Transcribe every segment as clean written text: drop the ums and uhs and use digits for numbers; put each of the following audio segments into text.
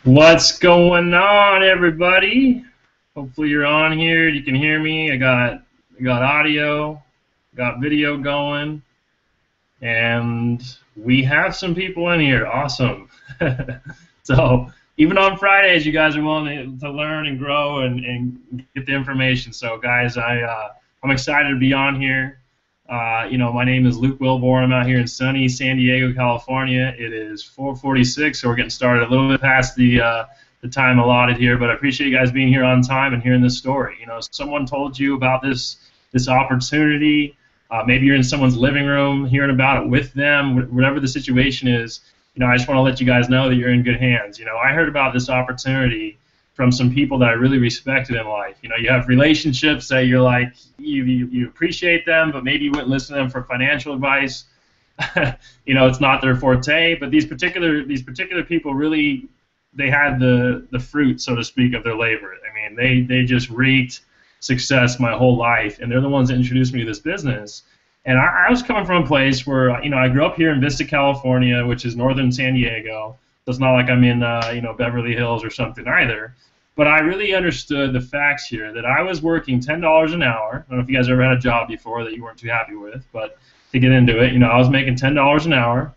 What's going on, everybody? Hopefully you're on here. You can hear me. I got audio, got video going, and we have some people in here. Awesome. So even on Fridays, you guys are willing to learn and grow and get the information. So guys, I'm excited to be on here. My name is Luke Wilborn. I'm out here in sunny San Diego, California. It is 4:46, so we're getting started a little bit past the time allotted here. But I appreciate you guys being here on time and hearing this story. Someone told you about this opportunity. Maybe you're in someone's living room hearing about it with them. Whatever the situation is, I just want to let you guys know that you're in good hands. I heard about this opportunity from some people that I really respected in life. You have relationships that you're like, you appreciate them, but maybe you wouldn't listen to them for financial advice. It's not their forte. But these particular people really, they had the fruit, so to speak, of their labor. I mean, they just reaped success my whole life, and they're the ones that introduced me to this business. And I was coming from a place where, I grew up here in Vista, California, which is northern San Diego. So it's not like I'm in, Beverly Hills or something either. But I really understood the facts here, that I was working $10 an hour. I don't know if you guys ever had a job before that you weren't too happy with, but to get into it, I was making $10 an hour,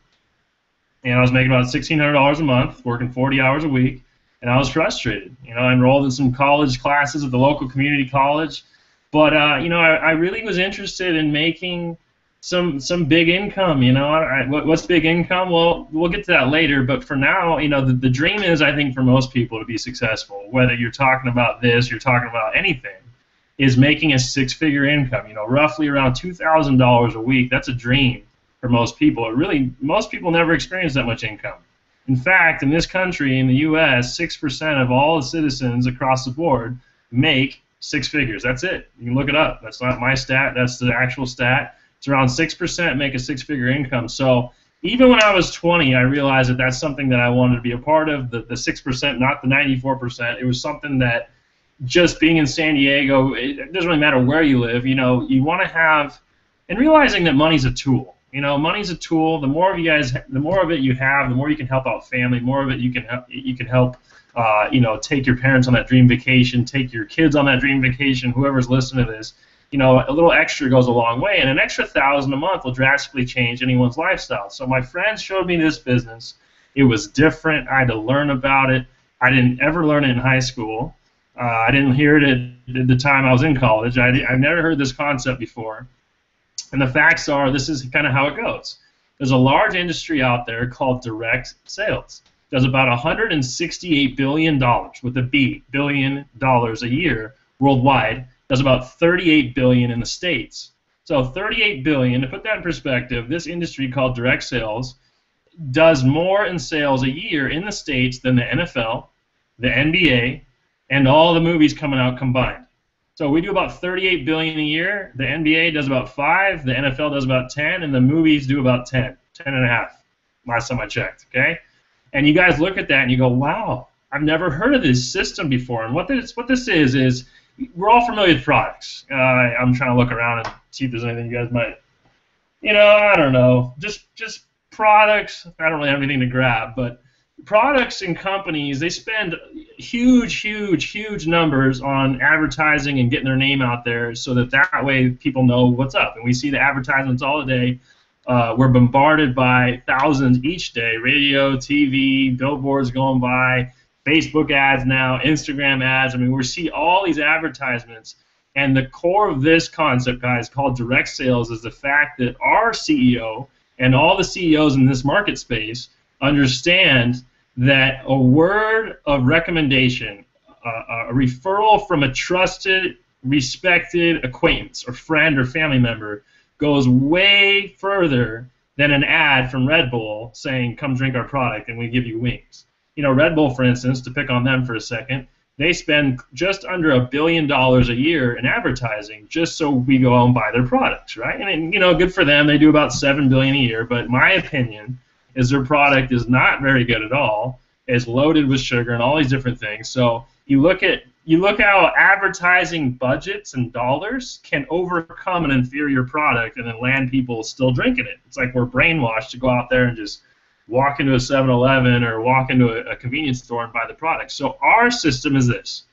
and I was making about $1,600 a month, working 40 hours a week, and I was frustrated. I enrolled in some college classes at the local community college, but I really was interested in making some big income. What's big income? Well, we'll get to that later, but for now, the dream is, I think, for most people to be successful, whether you're talking about this, you're talking about anything, is making a six-figure income, roughly around $2,000 a week. That's a dream for most people. Most people never experience that much income. In fact, in this country, in the U.S., 6% of all the citizens across the board make six figures. That's it. You can look it up. That's not my stat. That's the actual stat. It's around 6% make a six-figure income. So even when I was 20, I realized that that's something that I wanted to be a part of, the 6%, not the 94%. It was something that, just being in San Diego, it doesn't really matter where you live. You want to have, and realizing that money's a tool. Money's a tool. The more of it you have, the more you can help out family. The more of it you can help. Take your parents on that dream vacation, take your kids on that dream vacation. Whoever's listening to this, a little extra goes a long way, and an extra $1,000 a month will drastically change anyone's lifestyle. So my friends showed me this business. It was different. I had to learn about it. I didn't ever learn it in high school. I didn't hear it at the time I was in college. I've never heard this concept before. And the facts are, this is kind of how it goes. There's a large industry out there called direct sales. It does about $168 billion, with a B, billion dollars a year worldwide. Does about $38 billion in the States. So $38 billion, to put that in perspective, this industry called direct sales does more in sales a year in the States than the NFL, the NBA, and all the movies coming out combined. So we do about $38 billion a year. The NBA does about 5, the NFL does about 10, and the movies do about 10 and a half. Last time I checked, okay? And you guys look at that and you go, wow, I've never heard of this system before. And what this is we're all familiar with products. I'm trying to look around and see if there's anything you guys might, I don't know, just products. I don't really have anything to grab, but products and companies, they spend huge numbers on advertising and getting their name out there, so that way people know what's up. And we see the advertisements all day. We're bombarded by thousands each day: radio, TV, billboards going by, Facebook ads now, Instagram ads. I mean, we see all these advertisements. And the core of this concept, guys, called direct sales, is the fact that our CEO and all the CEOs in this market space understand that a word of recommendation, a referral from a trusted, respected acquaintance or friend or family member, goes way further than an ad from Red Bull saying, come drink our product and we give you wings. Red Bull, for instance, to pick on them for a second, they spend just under $1 billion a year in advertising just so we go out and buy their products, right? And good for them. They do about $7 billion a year. But my opinion is their product is not very good at all. It's loaded with sugar and all these different things. So you look how advertising budgets and dollars can overcome an inferior product and then land people still drinking it. It's like we're brainwashed to go out there and just walk into a 7-Eleven or walk into a convenience store and buy the product. So our system is this.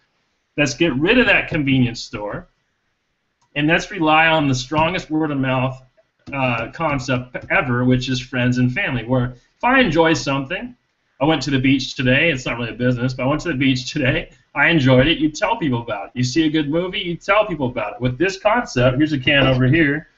Let's get rid of that convenience store, and let's rely on the strongest word of mouth concept ever, which is friends and family. Where if I enjoy something, I went to the beach today. It's not really a business, but I went to the beach today. I enjoyed it. You tell people about it. You see a good movie, you tell people about it. With this concept, here's a can over here.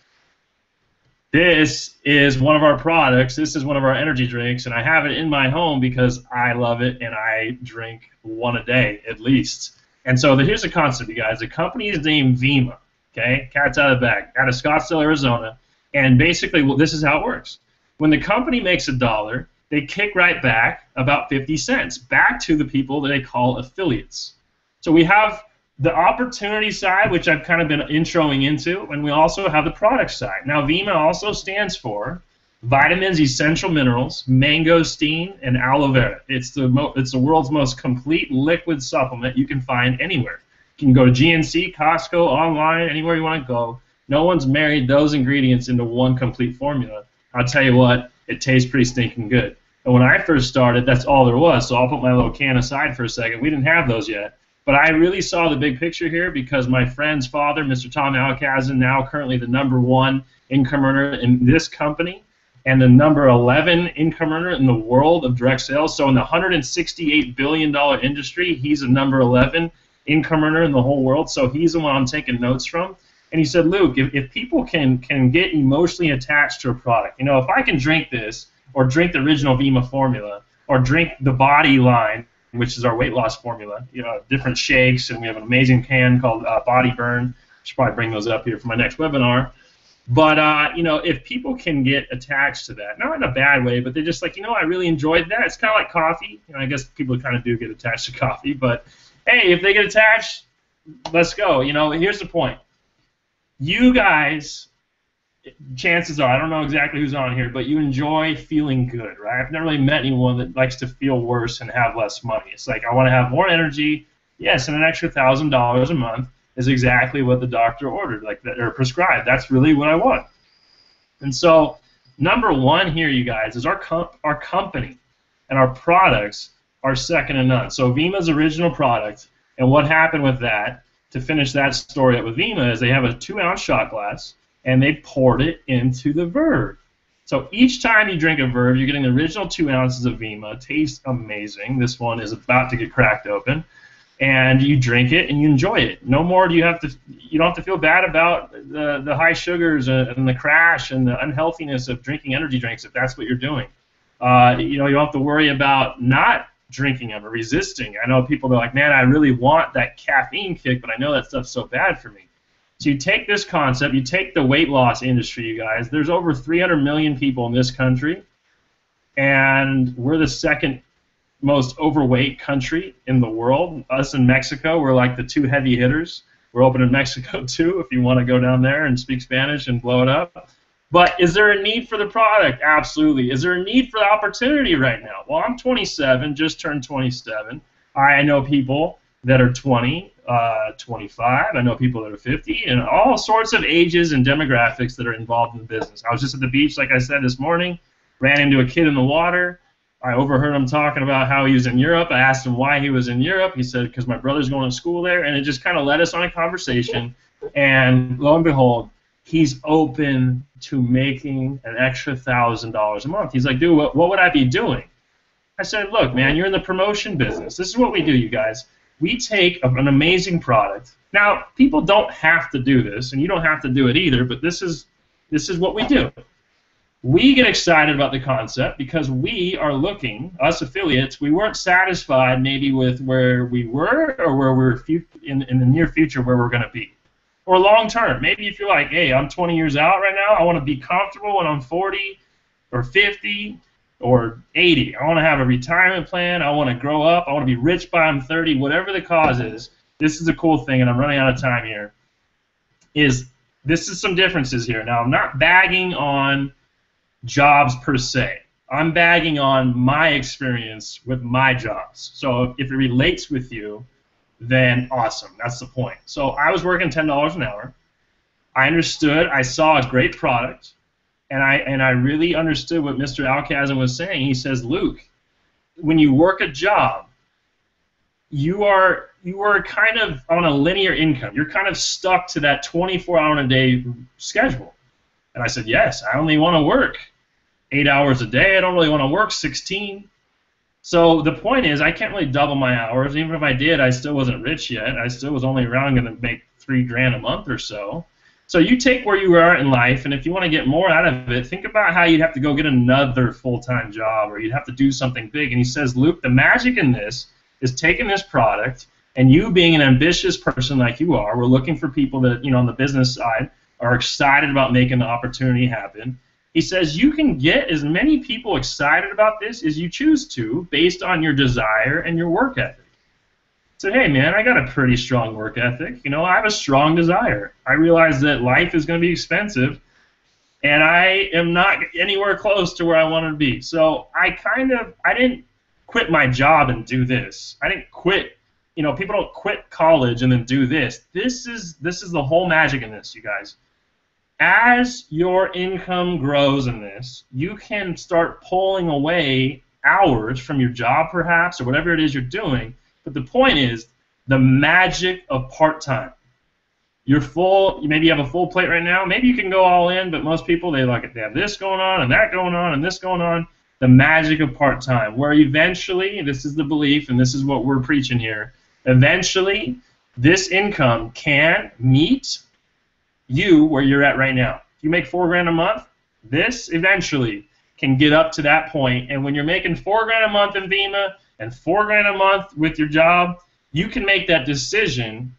This is one of our products. This is one of our energy drinks, and I have it in my home because I love it, and I drink one a day at least. And so here's the concept, you guys. The company is named Vemma, okay? Cat's out of the bag. Out of Scottsdale, Arizona. And basically, well, this is how it works. When the company makes $1, they kick right back about 50 cents back to the people that they call affiliates. So we have the opportunity side, which I've kind of been introing into, and we also have the product side. Now, Vemma also stands for vitamins, essential minerals, mangosteen, and aloe vera. It's the world's most complete liquid supplement you can find anywhere. You can go to GNC, Costco, online, anywhere you want to go. No one's married those ingredients into one complete formula. I'll tell you what, it tastes pretty stinking good. And when I first started, that's all there was. So I'll put my little can aside for a second. We didn't have those yet. But I really saw the big picture here because my friend's father, Mr. Tom Alkazan, now currently the #1 income earner in this company and the #11 income earner in the world of direct sales. So in the $168 billion industry, he's a #11 income earner in the whole world. So he's the one I'm taking notes from. And he said, Luke, if people can get emotionally attached to a product, you know, if I can drink this or drink the original Vemma formula or drink the Body line, which is our weight loss formula, you know, different shakes, and we have an amazing can called Body Burn. Should probably bring those up here for my next webinar. But, you know, if people can get attached to that, not in a bad way, but they're just like, you know, I really enjoyed that. It's kind of like coffee. You know, I guess people kind of do get attached to coffee. But, hey, if they get attached, let's go. You know, here's the point. You guys, chances are, I don't know exactly who's on here, but you enjoy feeling good, right? I've never really met anyone that likes to feel worse and have less money. It's like, I want to have more energy. Yes, and an extra $1,000 a month is exactly what the doctor ordered, like that, or prescribed. That's really what I want. And so, #1 here, you guys, is our company and our products are second to none. So Vemma's original product, and what happened with that, to finish that story up with Vemma, is they have a 2-ounce shot glass, and they poured it into the Verve. So each time you drink a Verve, you're getting the original 2 ounces of Vemma. It tastes amazing. This one is about to get cracked open. And you drink it and you enjoy it. No more do you don't have to feel bad about the high sugars and the crash and the unhealthiness of drinking energy drinks if that's what you're doing. You know, you don't have to worry about not drinking them or resisting. I know people that are like, man, I really want that caffeine kick, but I know that stuff's so bad for me. So you take this concept, you take the weight loss industry, you guys. There's over 300 million people in this country, and we're the second most overweight country in the world. Us and Mexico, we're like the 2 heavy hitters. We're open in Mexico too if you want to go down there and speak Spanish and blow it up. But is there a need for the product? Absolutely. Is there a need for the opportunity right now? Well, I'm 27, just turned 27. I know people that are 20, 25. I know people that are 50, and all sorts of ages and demographics that are involved in the business. I was just at the beach, like I said, this morning, ran into a kid in the water. I overheard him talking about how he was in Europe. I asked him why he was in Europe. He said, because my brother's going to school there, and it just kind of led us on a conversation, and lo and behold, he's open to making an extra $1,000 a month. He's like, dude, what would I be doing? I said, look, man, you're in the promotion business. This is what we do, you guys. We take an amazing product. Now, people don't have to do this, and you don't have to do it either, but this is what we do. We get excited about the concept because we are looking, us affiliates, we weren't satisfied maybe with where we were or where we're in the near future where we're going to be. Or long term. Maybe if you're like, hey, I'm 20 years out right now, I want to be comfortable when I'm 40 or 50 or 80. I want to have a retirement plan. I want to grow up. I want to be rich by I'm 30. Whatever the cause is, this is a cool thing, and I'm running out of time here, this is some differences here. Now, I'm not bagging on jobs per se. I'm bagging on my experience with my jobs. So if it relates with you, then awesome. That's the point. So I was working $10 an hour. I understood. I saw a great product. And I really understood what Mr. Alkazan was saying. He says, Luke, when you work a job, you are kind of on a linear income. You're kind of stuck to that 24-hour-a-day schedule. And I said, yes, I only want to work 8 hours a day. I don't really want to work 16. So the point is, I can't really double my hours. Even if I did, I still wasn't rich yet. I still was only around going to make $3,000 a month or so. So you take where you are in life, and if you want to get more out of it, think about how you'd have to go get another full-time job, or you'd have to do something big. And he says, Luke, the magic in this is taking this product, and you being an ambitious person like you are, we're looking for people that, on the business side are excited about making the opportunity happen. He says you can get as many people excited about this as you choose to based on your desire and your work ethic. So, hey, man, I got a pretty strong work ethic. I have a strong desire. I realize that life is going to be expensive, and I am not anywhere close to where I want to be. So I didn't quit my job and do this. I didn't quit. People don't quit college and then do this. This is the whole magic in this, you guys. As your income grows in this, you can start pulling away hours from your job, perhaps, or whatever it is you're doing. But the point is the magic of part-time. You're full. Maybe you have a full plate right now. Maybe you can go all in, but most people, they have this going on and that going on and this going on. The magic of part-time, where eventually, this is the belief, and this is what we're preaching here, eventually this income can meet you where you're at right now. If you make $4,000 a month, this eventually can get up to that point. And when you're making $4,000 a month in Vemma and $4,000 a month with your job, you can make that decision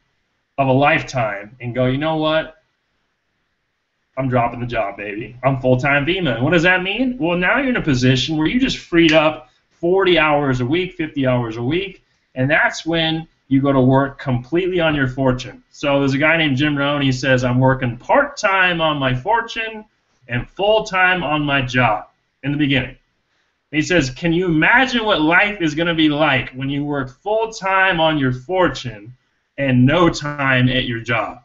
of a lifetime and go, you know what? I'm dropping the job, baby. I'm full-time Vemma. And what does that mean? Well, now you're in a position where you just freed up 40 hours a week, 50 hours a week, and that's when you go to work completely on your fortune. So there's a guy named Jim Rohn. He says, I'm working part-time on my fortune and full-time on my job in the beginning. He says, can you imagine what life is going to be like when you work full-time on your fortune and no time at your job?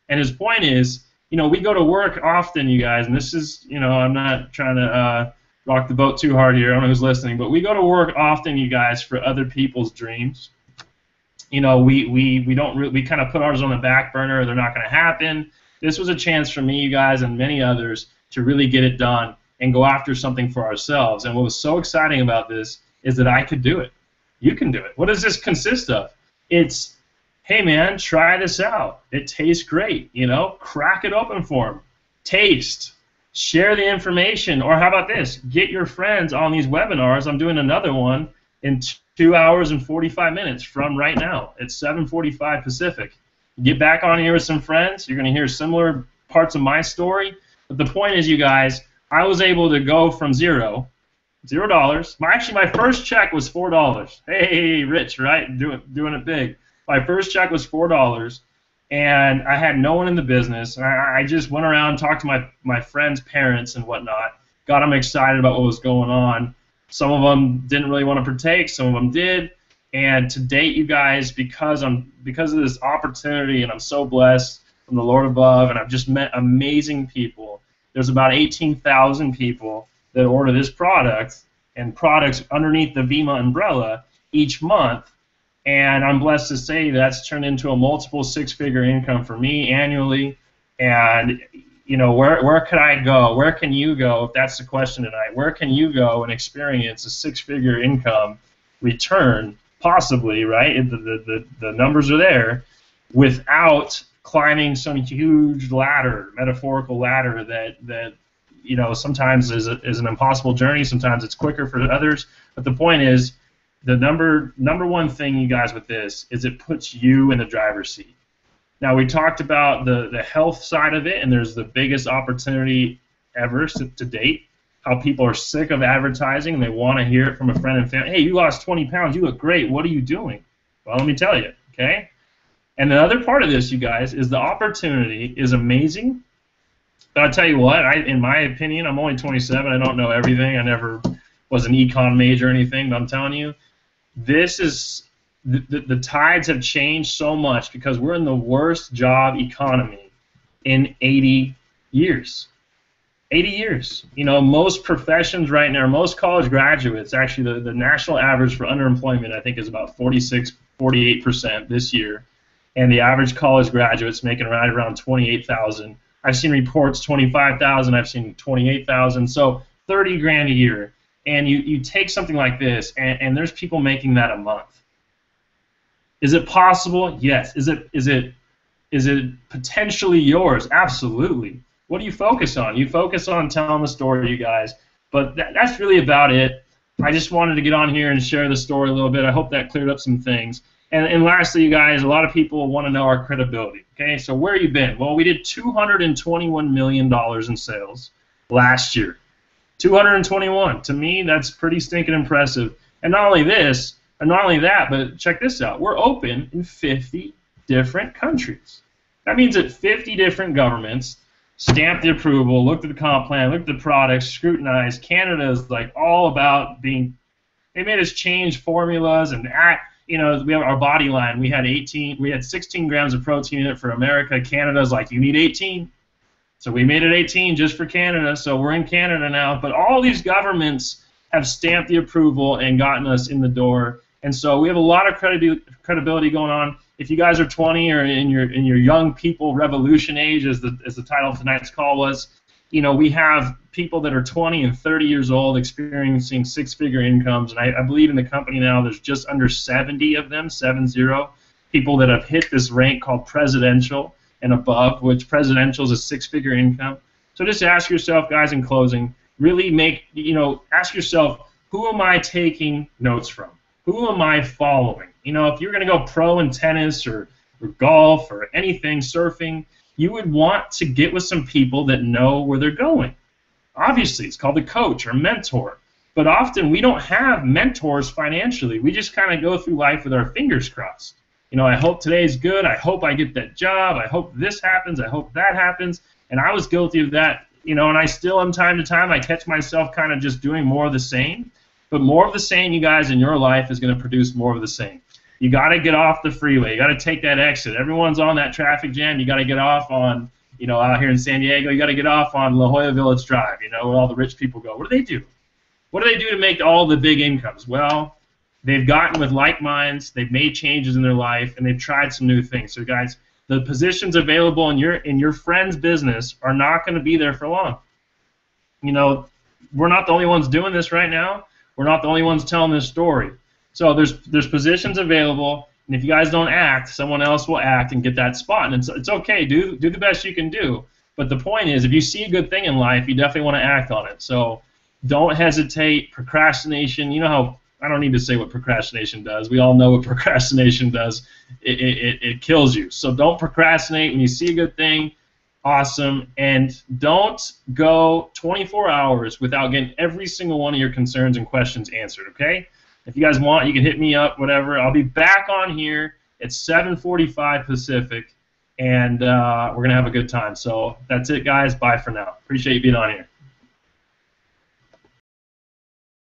And his point is, we go to work often, you guys, and this is, I'm not trying to rock the boat too hard here. I don't know who's listening, but we go to work often, you guys, for other people's dreams. We kind of put ours on the back burner. They're not going to happen. This was a chance for me, you guys, and many others to really get it done and go after something for ourselves. And what was so exciting about this is that I could do it. You can do it. What does this consist of? It's, hey, man, try this out. It tastes great. Crack it open for them. Taste. Share the information. Or how about this? Get your friends on these webinars. I'm doing another one in 2 hours and 45 minutes from right now. It's 7:45 Pacific. Get back on here with some friends. You're going to hear similar parts of my story. But the point is, you guys, I was able to go from $0. Actually, my first check was $4. Hey, rich, right? Doing it big. My first check was $4, and I had no one in the business. I just went around and talked to my friends' parents and whatnot, got them excited about what was going on. Some of them didn't really want to partake. Some of them did. And to date, you guys, because of this opportunity, and I'm so blessed from the Lord above, and I've just met amazing people. There's about 18,000 people that order this product and products underneath the Vemma umbrella each month. And I'm blessed to say that's turned into a multiple six-figure income for me annually. And where could I go? Where can you go? If that's the question tonight, where can you go and experience a six-figure income return, possibly, right? The numbers are there, without climbing some huge ladder, metaphorical ladder that sometimes is an impossible journey. Sometimes it's quicker for others. But the point is, the number one thing, you guys, with this is it puts you in the driver's seat. Now, we talked about the health side of it, and there's the biggest opportunity ever to date, how people are sick of advertising, and they want to hear it from a friend and family. Hey, you lost 20 pounds. You look great. What are you doing? Well, let me tell you, okay? And the other part of this, you guys, is the opportunity is amazing. But I'll tell you what, in my opinion, I'm only 27. I don't know everything. I never was an econ major or anything, but I'm telling you, this is the tides have changed so much because we're in the worst job economy in 80 years. 80 years. You know, most professions right now, most college graduates, actually the national average for underemployment, I think, is about 46, 48% this year. And the average college graduate's making right around 28,000. I've seen reports 25,000, I've seen 28,000, so 30 grand a year. And you take something like this, and there's people making that a month. Is it possible? Yes. Is it potentially yours? Absolutely. What do you focus on? You focus on telling the story, you guys. But that's really about it. I just wanted to get on here and share the story a little bit. I hope that cleared up some things. And lastly, you guys, a lot of people want to know our credibility. Okay, so where you been? Well, we did $221 million in sales last year. 221. To me, that's pretty stinking impressive. And not only this, and not only that, but check this out. We're open in 50 different countries. That means that 50 different governments stamped the approval, looked at the comp plan, looked at the products, scrutinized. Canada is like all about being. They made us change formulas and act. You know, we have our body line. We had 16 grams of protein in it for America. Canada's like, you need 18. So we made it 18 just for Canada. So we're in Canada now. But all these governments have stamped the approval and gotten us in the door. And so we have a lot of credibility going on. If you guys are 20 or in your young people revolution age, as the title of tonight's call was, you know, we have people that are 20 and 30 years old experiencing six-figure incomes, and I believe in the company now there's just under 70 of them, 70, people that have hit this rank called presidential and above, which presidential is a six-figure income. So just ask yourself, guys, in closing, really ask yourself, who am I taking notes from? Who am I following? You know, if you're going to go pro in tennis or golf or anything, surfing, you would want to get with some people that know where they're going. Obviously, it's called a coach or mentor. But often we don't have mentors financially. We just kind of go through life with our fingers crossed. You know, I hope today's good. I hope I get that job. I hope this happens. I hope that happens. And I was guilty of that, you know, and I still, from time to time, I catch myself kind of just doing more of the same. But more of the same, you guys, in your life is going to produce more of the same. You got to get off the freeway. You got to take that exit. Everyone's on that traffic jam. You got to get off on, you know, out here in San Diego. You got to get off on La Jolla Village Drive. You know, where all the rich people go. What do they do? What do they do to make all the big incomes? Well, they've gotten with like minds. They've made changes in their life, and they've tried some new things. So, guys, the positions available in your friend's business are not going to be there for long. You know, we're not the only ones doing this right now. We're not the only ones telling this story. So there's positions available, and if you guys don't act, someone else will act and get that spot. And it's okay. Do the best you can do. But the point is, if you see a good thing in life, you definitely want to act on it. So don't hesitate. Procrastination. You know how I don't need to say what procrastination does. We all know what procrastination does. It kills you. So don't procrastinate when you see a good thing. Awesome. And don't go 24 hours without getting every single one of your concerns and questions answered, okay? If you guys want, you can hit me up, whatever. I'll be back on here at 7:45 Pacific, and we're going to have a good time. So that's it, guys. Bye for now. Appreciate you being on here.